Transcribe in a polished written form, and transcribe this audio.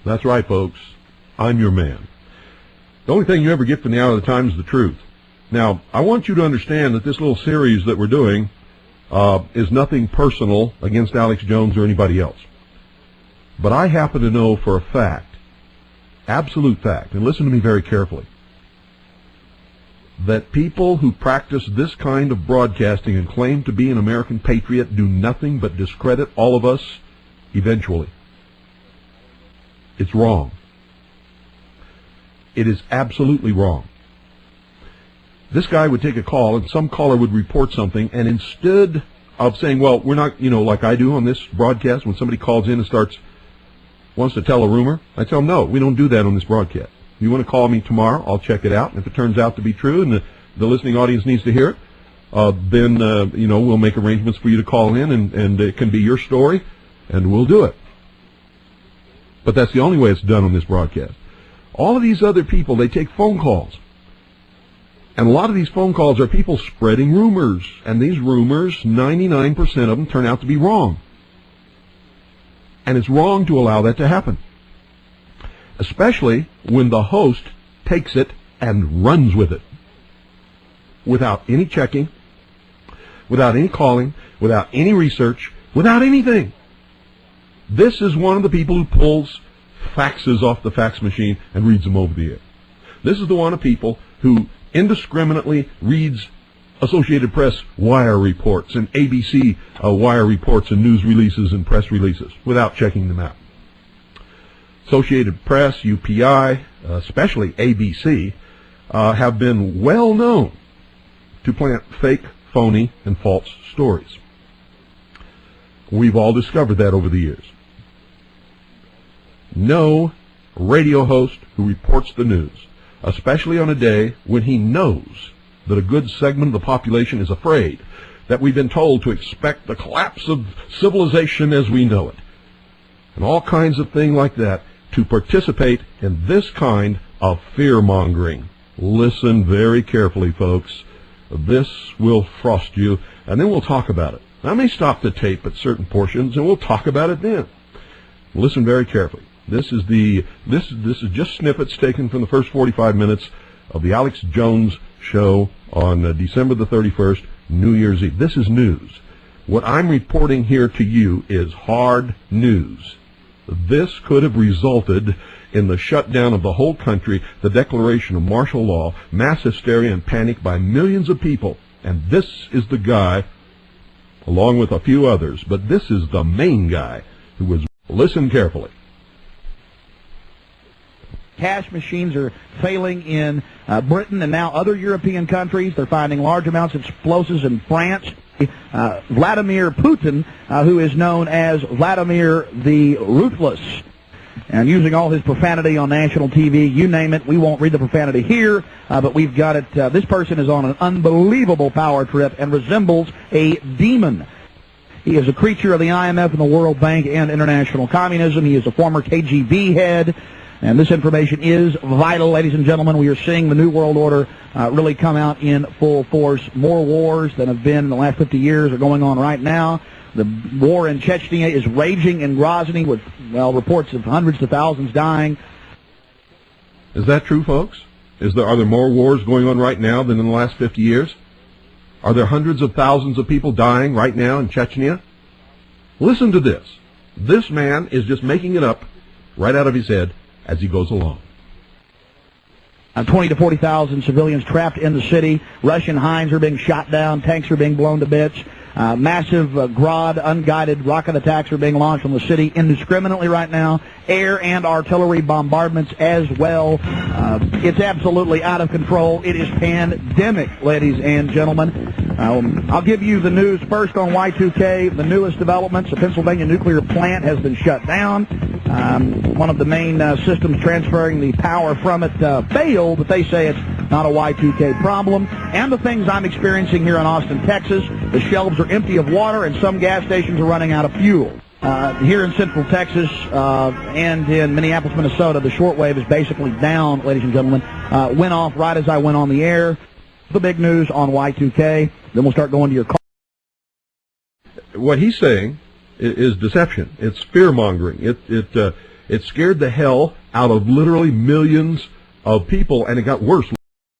That's right, folks. I'm your man. The only thing you ever get from the Hour of the Time is the truth. Now, I want you to understand that this little series that we're doing is nothing personal against Alex Jones or anybody else. But I happen to know for a fact, absolute fact, and listen to me very carefully, that people who practice this kind of broadcasting and claim to be an American patriot do nothing but discredit all of us eventually. It's wrong. It is absolutely wrong. This guy would take a call, and some caller would report something, and instead of saying, well, we're not, like I do on this broadcast, when somebody calls in and wants to tell a rumor, I tell them, no, we don't do that on this broadcast. You want to call me tomorrow, I'll check it out, and if it turns out to be true and the listening audience needs to hear it, then, we'll make arrangements for you to call in, and it can be your story, and we'll do it. But that's the only way it's done on this broadcast. All of these other people, they take phone calls. And a lot of these phone calls are people spreading rumors. And these rumors, 99% of them turn out to be wrong. And it's wrong to allow that to happen. Especially when the host takes it and runs with it. Without any checking, without any calling, without any research, without anything. This is one of the people who pulls faxes off the fax machine and reads them over the air. This is the one of people who indiscriminately reads Associated Press wire reports and ABC wire reports and news releases and press releases without checking them out. Associated Press, UPI, especially ABC, have been well known to plant fake, phony, and false stories. We've all discovered that over the years. No radio host who reports the news, especially on a day when he knows that a good segment of the population is afraid, that we've been told to expect the collapse of civilization as we know it, and all kinds of things like that, to participate in this kind of fear-mongering. Listen very carefully, folks. This will frost you, and then we'll talk about it. I may stop the tape at certain portions, and we'll talk about it then. Listen very carefully. This is just snippets taken from the first 45 minutes of the Alex Jones show on December the 31st, New Year's Eve. This is news. What I'm reporting here to you is hard news. This could have resulted in the shutdown of the whole country, the declaration of martial law, mass hysteria and panic by millions of people. And this is the guy, along with a few others, but this is the main guy who was. Listen carefully. Cash machines are failing in Britain and now other European countries. They're finding large amounts of explosives in France. Vladimir Putin, who is known as Vladimir the Ruthless, and using all his profanity on national TV, you name it. We won't read the profanity here, but we've got it. This person is on an unbelievable power trip and resembles a demon. He is a creature of the IMF and the World Bank and international communism. He is a former KGB head. And this information is vital, ladies and gentlemen. We are seeing the New World Order really come out in full force. More wars than have been in the last 50 years are going on right now. The war in Chechnya is raging in Grozny with, reports of hundreds of thousands dying. Is that true, folks? Are there more wars going on right now than in the last 50 years? Are there hundreds of thousands of people dying right now in Chechnya? Listen to this. This man is just making it up right out of his head as he goes along. 20 to 40,000 civilians trapped in the city. Russian Hinds are being shot down. Tanks are being blown to bits. Massive Grad unguided rocket attacks are being launched on the city indiscriminately right now. Air and artillery bombardments as well. It's absolutely out of control. It is pandemic, ladies and gentlemen. I'll give you the news first on Y2K. The newest developments: the Pennsylvania nuclear plant has been shut down. One of the main systems transferring the power from it failed, but they say it's not a Y2K problem. And the things I'm experiencing here in Austin, Texas: the shelves are empty of water and some gas stations are running out of fuel. Here in Central Texas and in Minneapolis, Minnesota, the shortwave is basically down, ladies and gentlemen. Went off right as I went on the air. The big news on Y2K. Then we'll start going to your call. What he's saying is deception. It's fear-mongering. It scared the hell out of literally millions of people, and it got worse.